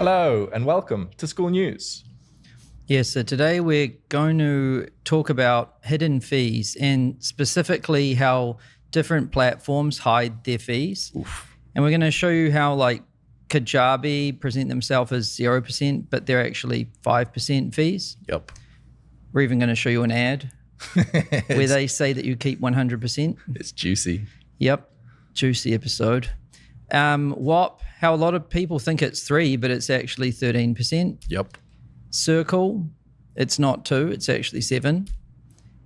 Hello and welcome to School News. Yeah, so today we're going to talk about hidden fees and specifically how different platforms hide their fees. Oof. And we're going to show you how like Kajabi present themselves as 0%, but they're actually 5% fees. Yep. We're even going to show you an ad where they say that you keep 100%. It's juicy. Yep, juicy episode. Whop, how a lot of people think it's 3, but it's actually 13%. Yep. Circle, it's not 2, it's actually 7.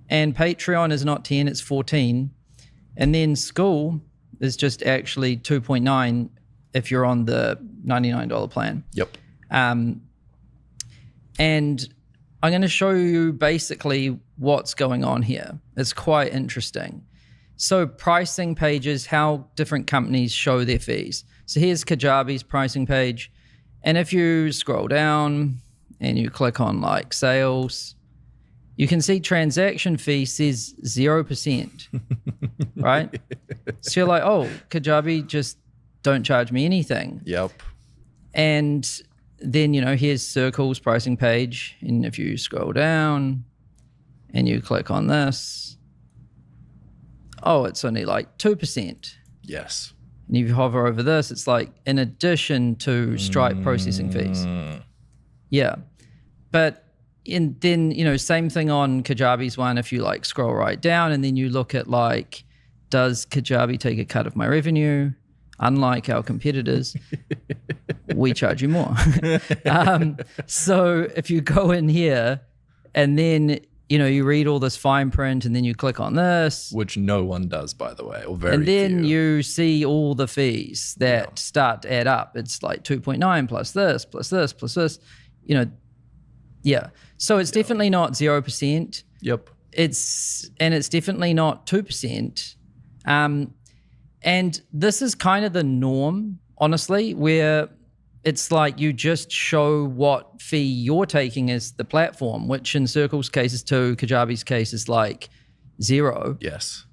And Patreon is not 10, it's 14. And then Skool is just actually 2.9 if you're on the $99 plan. Yep. And I'm going to show you basically what's going on here. It's quite interesting. So pricing pages, how different companies show their fees. So here's Kajabi's pricing page. And if you scroll down and you click on like sales, you can see transaction fee says 0%, right? So you're like, oh, Kajabi just don't charge me anything. Yep. And then, you know, here's Circle's pricing page. And if you scroll down and you click on this, oh, it's only like 2%. Yes. And if you hover over this, it's like in addition to Stripe processing fees. Yeah. But then, you know, same thing on Kajabi's one. If you like scroll right down and then you look at like, does Kajabi take a cut of my revenue? Unlike our competitors, we charge you more. So if you go in here and then, you know, you read all this fine print and then you click on this. Which no one does, by the way, or very And then few. you see all the fees that start to add up. It's like 2.9 plus this, plus this, plus this, you know. Yeah. So it's definitely not 0%. Yep. It's definitely not 2%. And this is kind of the norm, honestly, where it's like you just show what fee you're taking as the platform, which in Circle's case is 2, Kajabi's case is like 0. Yes.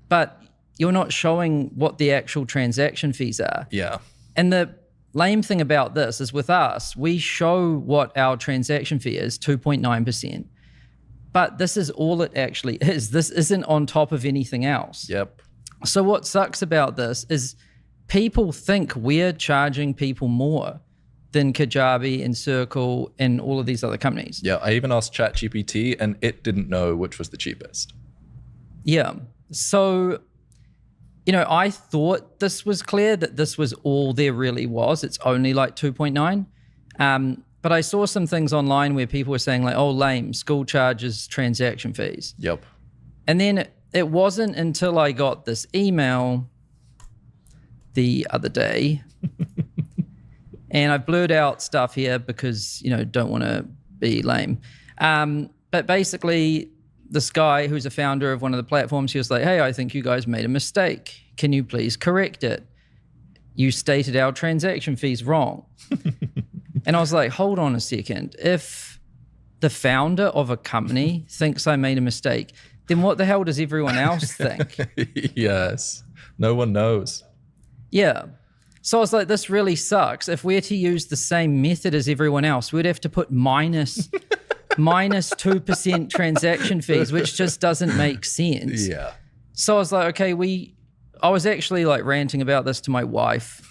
But you're not showing what the actual transaction fees are. Yeah. And the lame thing about this is with us, we show what our transaction fee is, 2.9%. But this is all it actually is. This isn't on top of anything else. Yep. So what sucks about this is people think we're charging people more than Kajabi and Circle and all of these other companies. Yeah. I even asked ChatGPT and it didn't know which was the cheapest. Yeah. So, you know, I thought this was clear that this was all there really was. It's only like 2.9. But I saw some things online where people were saying like, oh, lame, Skool charges transaction fees. Yep. And then it wasn't until I got this email the other day and I blurred out stuff here because, you know, don't want to be lame. But basically this guy who's a founder of one of the platforms, he was like, hey, I think you guys made a mistake. Can you please correct it? You stated our transaction fees wrong. And I was like, hold on a second. If the founder of a company thinks I made a mistake, then what the hell does everyone else think? Yes. No one knows. Yeah. So I was like, this really sucks. If we're to use the same method as everyone else, we'd have to put minus 2% transaction fees, which just doesn't make sense. Yeah. So I was like, okay, I was actually like ranting about this to my wife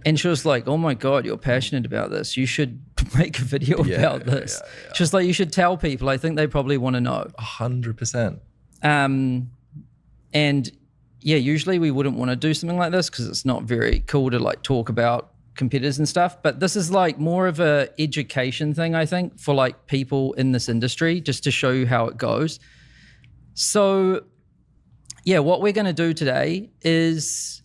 and she was like, oh my God, you're passionate about this. You should make a video about this. Yeah. She was like, you should tell people. I think they probably want to know. 100%. And yeah, usually we wouldn't want to do something like this because it's not very cool to like talk about competitors and stuff. But this is like more of a education thing, I think, for like people in this industry, just to show you how it goes. So yeah, what we're going to do today is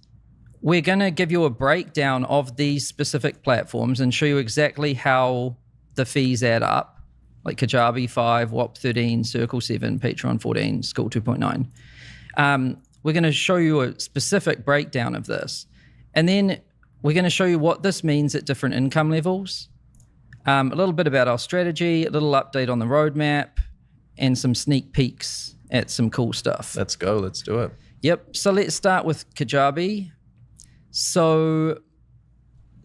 we're going to give you a breakdown of these specific platforms and show you exactly how the fees add up, like Kajabi 5, Whop 13, Circle 7, Patreon 14, Skool 2.9. We're going to show you a specific breakdown of this. And then we're going to show you what this means at different income levels, a little bit about our strategy, a little update on the roadmap, and some sneak peeks at some cool stuff. Let's go. Let's do it. Yep. So let's start with Kajabi. So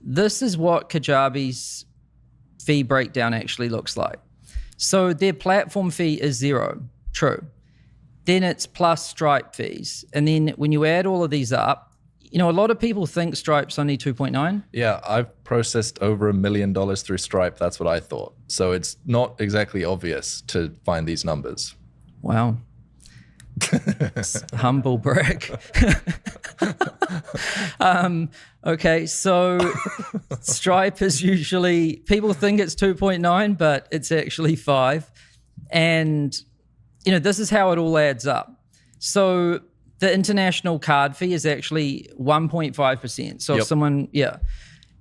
this is what Kajabi's fee breakdown actually looks like. So their platform fee is 0, true. Then it's plus Stripe fees. And then when you add all of these up, a lot of people think Stripe's only 2.9. Yeah, I've processed over $1 million through Stripe. That's what I thought. So it's not exactly obvious to find these numbers. Wow. Humble brag. Okay, so Stripe is usually, people think it's 2.9, but it's actually 5. And, this is how it all adds up. So the international card fee is actually 1.5%. So if someone,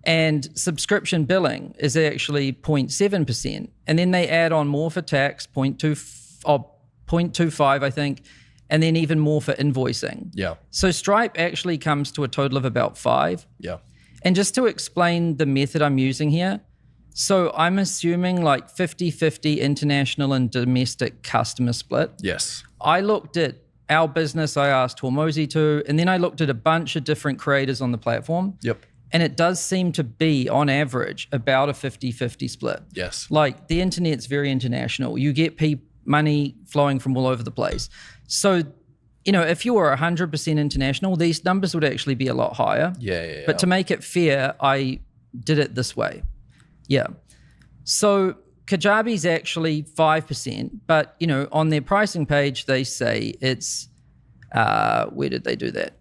and subscription billing is actually 0.7%. And then they add on more for tax, 0.25, I think, and then even more for invoicing. Yeah. So Stripe actually comes to a total of about 5. Yeah. And just to explain the method I'm using here, so I'm assuming like 50-50 international and domestic customer split. Yes. I looked at our business, I asked Hormozy to, and then I looked at a bunch of different creators on the platform. Yep. And it does seem to be, on average, about a 50-50 split. Yes. Like the internet's very international. You get money flowing from all over the place. So, if you were 100% international, these numbers would actually be a lot higher. Yeah. But to make it fair, I did it this way. Yeah. So Kajabi's actually 5%, but, on their pricing page, they say it's, where did they do that?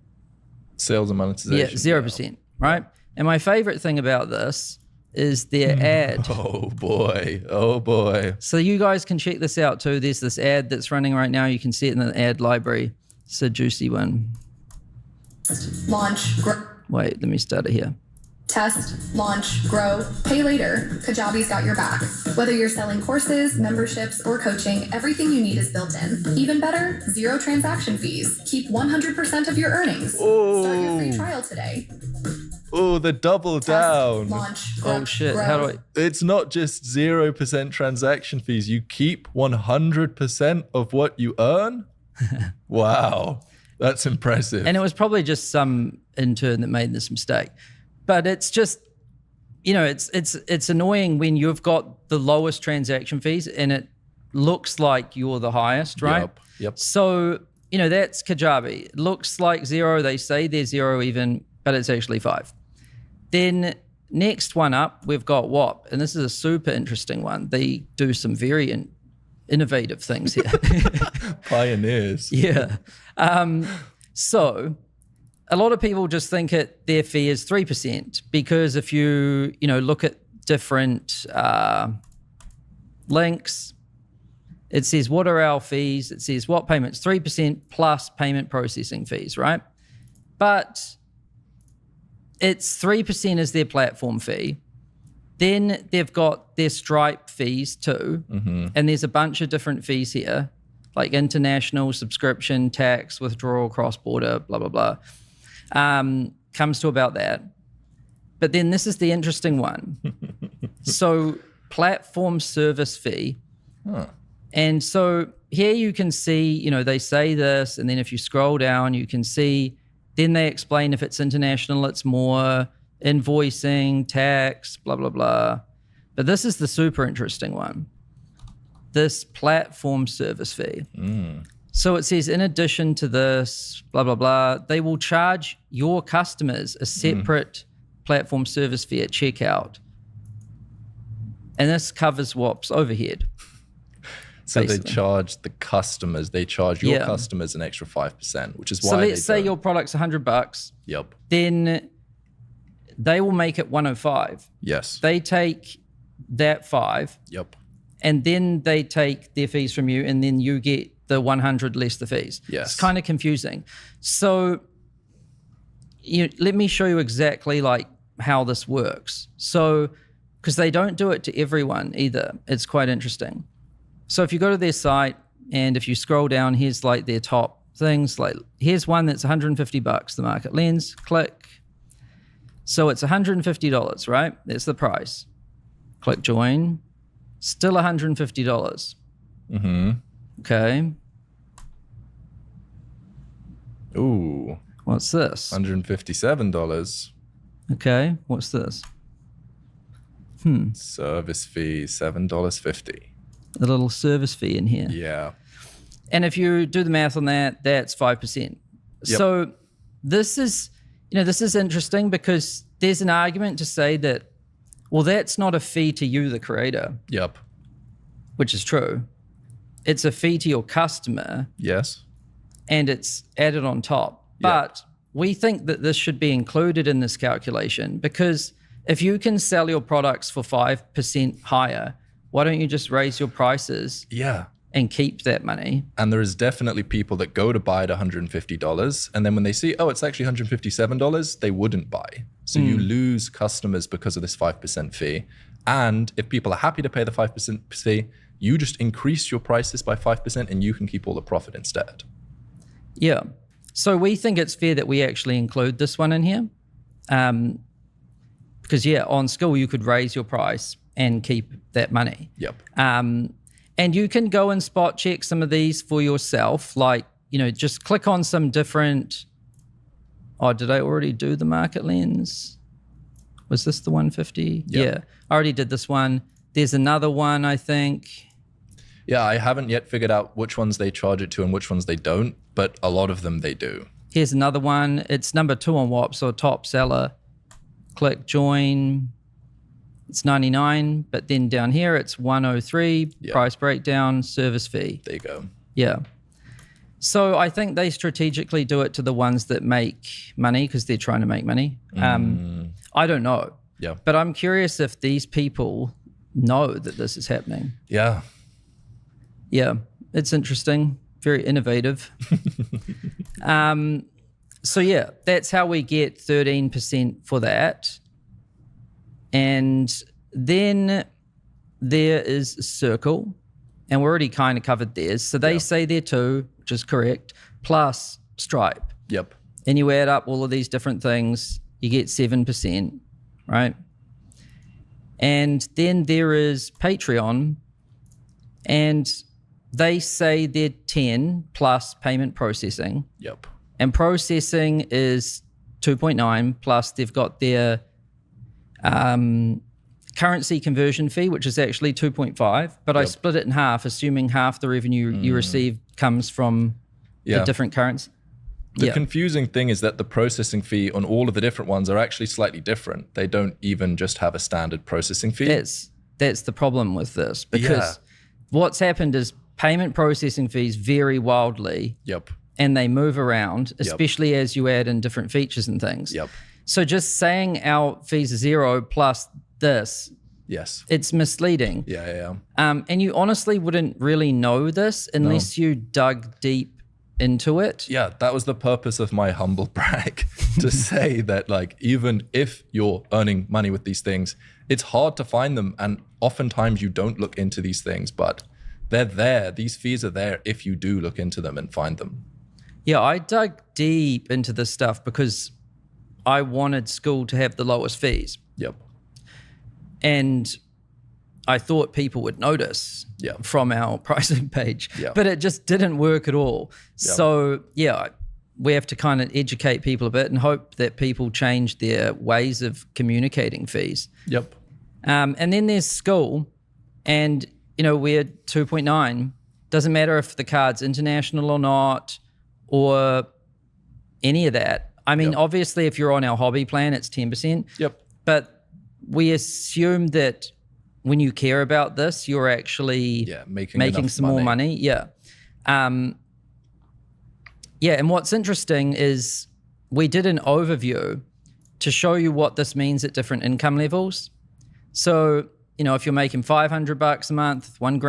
Sales and monetization. Yeah, 0%, right? And my favorite thing about this is their ad. Oh boy. So you guys can check this out too. There's this ad that's running right now. You can see it in the ad library. It's a juicy one. Launch. Wait, let me start it here. Test, launch, grow, pay later. Kajabi's got your back. Whether you're selling courses, memberships, or coaching, everything you need is built in. Even better, 0 transaction fees. Keep 100% of your earnings. Start your free trial today. Oh, the double down. Launch, Oh shit, grow. how do I? It's not just 0% transaction fees. You keep 100% of what you earn? Wow. That's impressive. And it was probably just some intern that made this mistake. But it's just, it's annoying when you've got the lowest transaction fees and it looks like you're the highest, right? Yep. So, that's Kajabi. It looks like 0. They say they're 0 even, but it's actually 5. Then next one up, we've got Whop. And this is a super interesting one. They do some very innovative things here. Pioneers. Yeah. So a lot of people just think their fee is 3% because if you, look at different links, it says, what are our fees? It says what payments? 3% plus payment processing fees, right? But it's 3% is their platform fee. Then they've got their Stripe fees too. Mm-hmm. And there's a bunch of different fees here, like international, subscription, tax, withdrawal, cross-border, blah, blah, blah. Comes to about that. But then this is the interesting one. So platform service fee. Huh. And so here you can see, they say this, and then if you scroll down, you can see, then they explain if it's international, it's more invoicing, tax, blah, blah, blah. But this is the super interesting one. This platform service fee. So it says, in addition to this, blah, blah, blah, they will charge your customers a separate platform service fee at checkout. And this covers Whop's overhead. So basically. they charge the customers, they charge your customers an extra 5%, which is why So let's say your product's $100. Yep. Then they will make it 105. Yes. They take that 5. Yep. And then they take their fees from you, and then you get the 100 less the fees. Yes. It's kind of confusing. So let me show you exactly like how this works. So, because they don't do it to everyone either. It's quite interesting. So if you go to their site and if you scroll down, here's like their top things. Like here's one that's $150, the market lens, click. So it's $150, right? That's the price. Click join. Still $150. Mm-hmm. Okay. Ooh. What's this? $157. Okay. What's this? Service fee, $7.50. A little service fee in here. Yeah. And if you do the math on that, that's 5%. Yep. So this is interesting because there's an argument to say that, well, that's not a fee to you, the creator, Yep. which is true. It's a fee to your customer Yes. and it's added on top. But we think that this should be included in this calculation because if you can sell your products for 5% higher, why don't you just raise your prices Yeah. and keep that money? And there is definitely people that go to buy at $150, and then when they see, oh, it's actually $157, they wouldn't buy. So you lose customers because of this 5% fee. And if people are happy to pay the 5% fee, you just increase your prices by 5% and you can keep all the profit instead. Yeah. So we think it's fair that we actually include this one in here. Because on Skool, you could raise your price and keep that money. Yep. And you can go and spot check some of these for yourself. Like, just click on some different. Oh, did I already do the market lens? Was this the 150? Yep. Yeah, I already did this one. There's another one, I think. Yeah, I haven't yet figured out which ones they charge it to and which ones they don't, but a lot of them they do. Here's another one. It's number 2 on Whop, so top seller. Click join. It's 99, but then down here it's 103, price breakdown, service fee. There you go. Yeah. So I think they strategically do it to the ones that make money because they're trying to make money. I don't know. Yeah. But I'm curious if these people know that this is happening. Yeah. Yeah. It's interesting. Very innovative. So yeah, that's how we get 13% for that. And then there is Circle, and we already kind of covered theirs. So they say there too, which is correct, plus Stripe. Yep. And you add up all of these different things, you get 7%, right? And then there is Patreon, and they say they're 10 plus payment processing. Yep. And processing is 2.9 plus they've got their currency conversion fee, which is actually 2.5. But I split it in half, assuming half the revenue you receive comes from the different currency. The confusing thing is that the processing fee on all of the different ones are actually slightly different. They don't even just have a standard processing fee. That's the problem with this, because what's happened is payment processing fees vary wildly. Yep. And they move around, especially as you add in different features and things. Yep. So just saying our fees are 0 plus this, it's misleading. Yeah. And you honestly wouldn't really know this unless you dug deep into it. Yeah, that was the purpose of my humble brag, to say that like, even if you're earning money with these things, it's hard to find them. And oftentimes you don't look into these things, but they're there. These fees are there if you do look into them and find them. Yeah, I dug deep into this stuff because I wanted Skool to have the lowest fees. Yep. And I thought people would notice from our pricing page, but it just didn't work at all. So we have to kind of educate people a bit and hope that people change their ways of communicating fees. Yep. And then there's Skool, and we're 2.9. Doesn't matter if the card's international or not, or any of that. I mean, obviously, if you're on our hobby plan, it's 10%. Yep. But we assume that when you care about this, you're actually making some more money. Yeah. And what's interesting is we did an overview to show you what this means at different income levels. So, if you're making $500 a month, $1,000,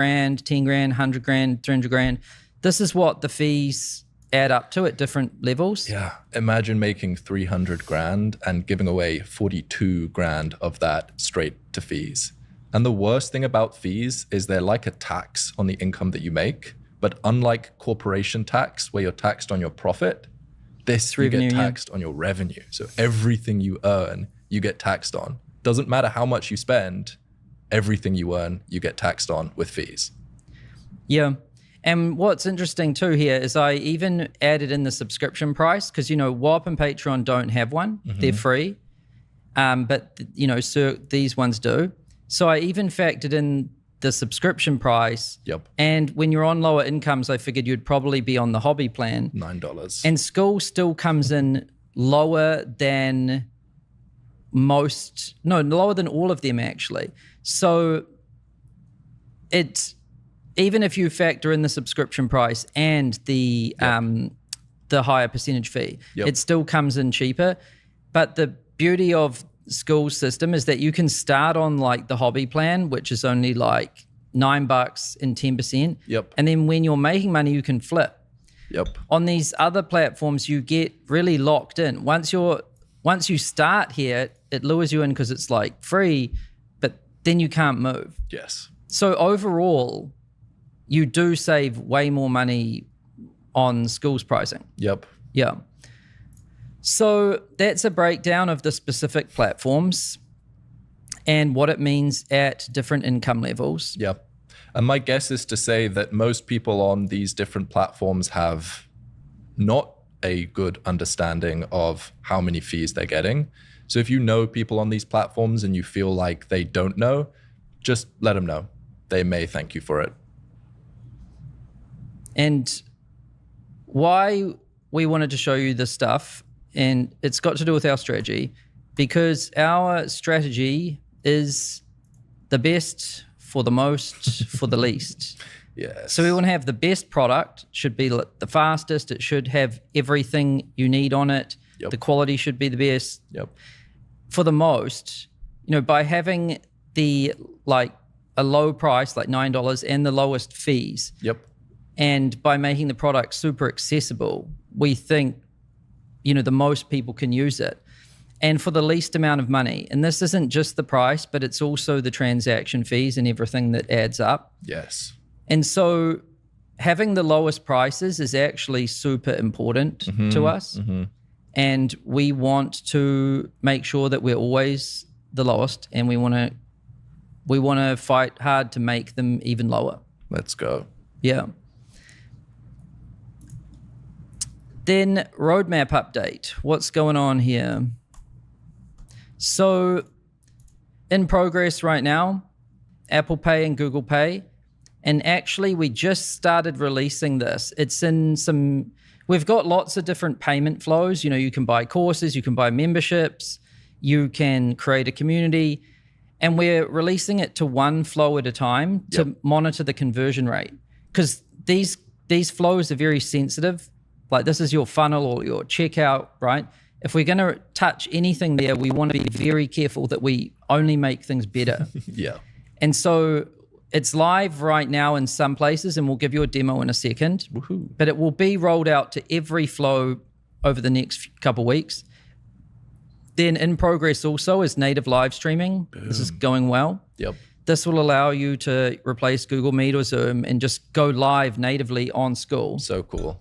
$10,000, $100,000, $300,000, this is what the fees add up to at different levels. Yeah. Imagine making $300,000 and giving away $42,000 of that straight to fees. And the worst thing about fees is they're like a tax on the income that you make. But unlike corporation tax, where you're taxed on your profit, this you get taxed on your revenue. So everything you earn, you get taxed on. Doesn't matter how much you spend, everything you earn, you get taxed on with fees. Yeah. And what's interesting too here is I even added in the subscription price because, Whop and Patreon don't have one. Mm-hmm. They're free. But, these ones do. So I even factored in the subscription price. Yep. And when you're on lower incomes, I figured you'd probably be on the hobby plan. $9. And Skool still comes in lower than lower than all of them actually. So it's, even if you factor in the subscription price and the higher percentage fee, it still comes in cheaper. But the beauty of Skool's system is that you can start on like the hobby plan, which is only like $9 and 10%. Yep. And then when you're making money, you can flip. Yep. On these other platforms, you get really locked in. Once you start here, it lures you in because it's like free, but then you can't move. Yes. So overall, you do save way more money on Skool's pricing. Yep. Yeah. So that's a breakdown of the specific platforms and what it means at different income levels. Yep. And my guess is to say that most people on these different platforms have not a good understanding of how many fees they're getting. So if you know people on these platforms and you feel like they don't know, just let them know. They may thank you for it. And why we wanted to show you this stuff, and it's got to do with our strategy, because our strategy is the best for the most for the least. Yes. So we want to have the best product, should be the fastest, it should have everything you need on it. Yep. The quality should be the best. Yep. For the most, by having a low price like $9 and the lowest fees. Yep. And by making the product super accessible, we think, the most people can use it. And for the least amount of money. And this isn't just the price, but it's also the transaction fees and everything that adds up. Yes. And so having the lowest prices is actually super important to us. Mm-hmm. And we want to make sure that we're always the lowest, and we want to fight hard to make them even lower. Let's go. Yeah. Then roadmap update. What's going on here? So in progress right now, Apple Pay and Google Pay. And actually we just started releasing this. We've got lots of different payment flows. You can buy courses, you can buy memberships, you can create a community. And we're releasing it to one flow at a time to monitor the conversion rate. Because these flows are very sensitive. Like this is your funnel or your checkout, right? If we're going to touch anything there, we want to be very careful that we only make things better. Yeah. And so it's live right now in some places, and we'll give you a demo in a second. Woohoo. But it will be rolled out to every flow over the next couple of weeks. Then in progress also is native live streaming. Boom. This is going well. Yep. This will allow you to replace Google Meet or Zoom and just go live natively on Skool. So cool.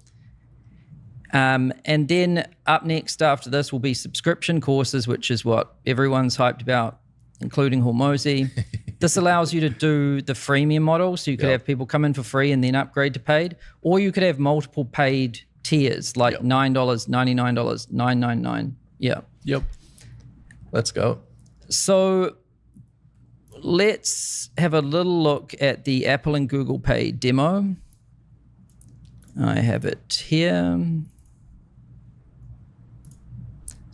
And then up next after this will be subscription courses, which is what everyone's hyped about, including Hormozy. This allows you to do the freemium model. So you could have people come in for free and then upgrade to paid, or you could have multiple paid tiers like $9, $99, $9.99. Yeah. Yep. Let's go. So let's have a little look at the Apple and Google Pay demo. I have it here.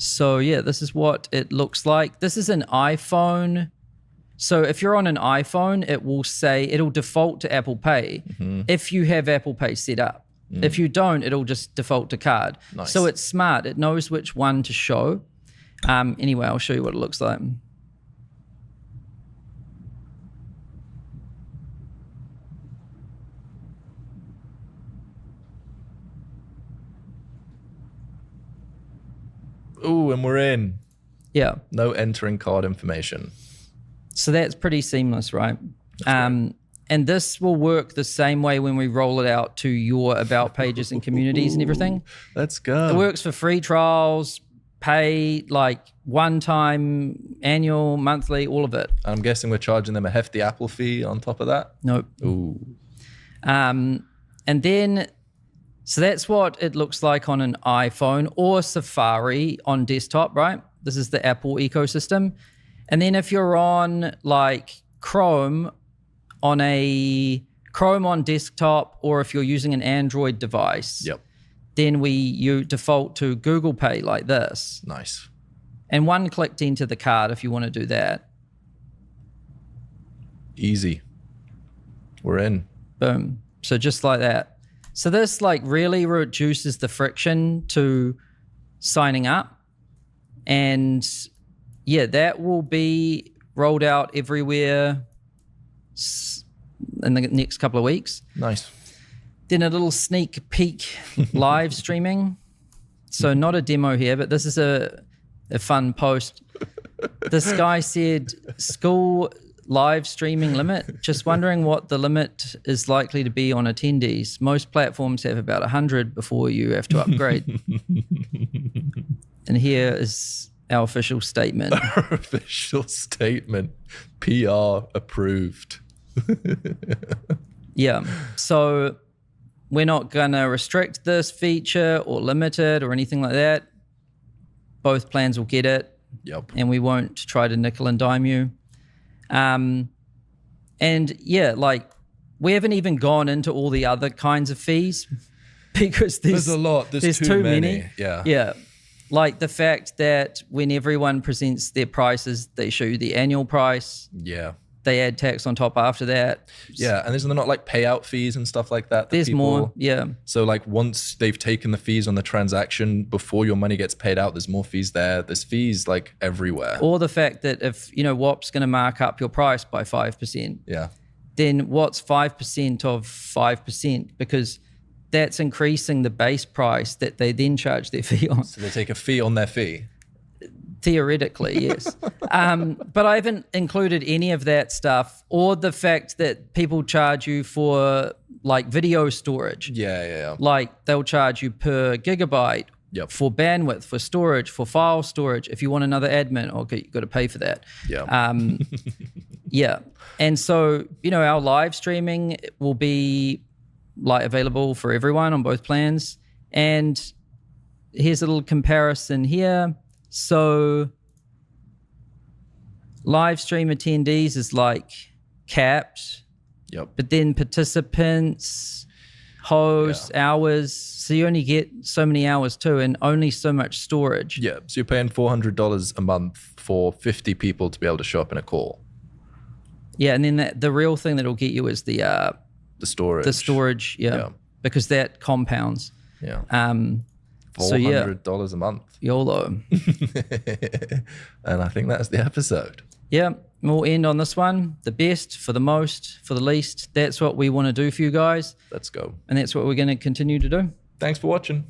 So yeah, this is what it looks like. This is an iPhone. So if you're on an iPhone, it'll default to Apple Pay if you have Apple Pay set up. If you don't, it'll just default to card. Nice. So it's smart. It knows which one to show. Anyway, I'll show you what it looks like. Ooh, and we're in. Yeah. No entering card information. So that's pretty seamless, right? And this will work the same way when we roll it out to your about pages and communities and everything. Let's go. It works for free trials, pay, like one time, annual, monthly, all of it. I'm guessing we're charging them a hefty Apple fee on top of that. Nope. Ooh. And then, so that's what it looks like on an iPhone or Safari on desktop, right? This is the Apple ecosystem. And then if you're on like Chrome on desktop, or if you're using an Android device, Yep. then you default to Google Pay like this. Nice. And one click to enter the card if you want to do that. Easy. We're in. Boom. So just like that. So this like really reduces the friction to signing up. And yeah, that will be rolled out everywhere in the next couple of weeks. Nice. Then a little sneak peek live streaming. So not a demo here, but this is a fun post. This guy said, Skool live streaming limit. Just wondering what the limit is likely to be on attendees. Most platforms have about 100 before you have to upgrade. And here is our official statement. Our official statement. PR approved. Yeah. So we're not going to restrict this feature or limit it or anything like that. Both plans will get it. Yep. And we won't try to nickel and dime you. And yeah, like we haven't even gone into all the other kinds of fees because there's a lot. There's too many. Yeah. Yeah. Like the fact that when everyone presents their prices, they show you the annual price. Yeah. They add tax on top after that. Yeah. And isn't there not like payout fees and stuff like that? There's more. Yeah. So like once they've taken the fees on the transaction before your money gets paid out, there's more fees there. There's fees like everywhere. Or the fact that if, Whop's going to mark up your price by 5%. Yeah. Then what's 5% of 5%? Because that's increasing the base price that they then charge their fee on. So they take a fee on their fee. Theoretically, yes. But I haven't included any of that stuff, or the fact that people charge you for like video storage. Yeah. Like they'll charge you per gigabyte. Yep. For bandwidth, for storage, for file storage. If you want another admin, okay, you've got to pay for that. Yeah. Yeah. And so, our live streaming will be like available for everyone on both plans. And here's a little comparison here. So live stream attendees is like capped. Yep. But then participants, hosts, hours. So you only get so many hours too, and only so much storage. Yeah. So you're paying $400 a month for 50 people to be able to show up in a call. Yeah, and then the real thing that'll get you is the storage. The storage, yeah. Because that compounds. Yeah. $400 a month. YOLO. And I think that's the episode. Yeah, we'll end on this one. The best for the most, for the least. That's what we want to do for you guys. Let's go. And that's what we're going to continue to do. Thanks for watching.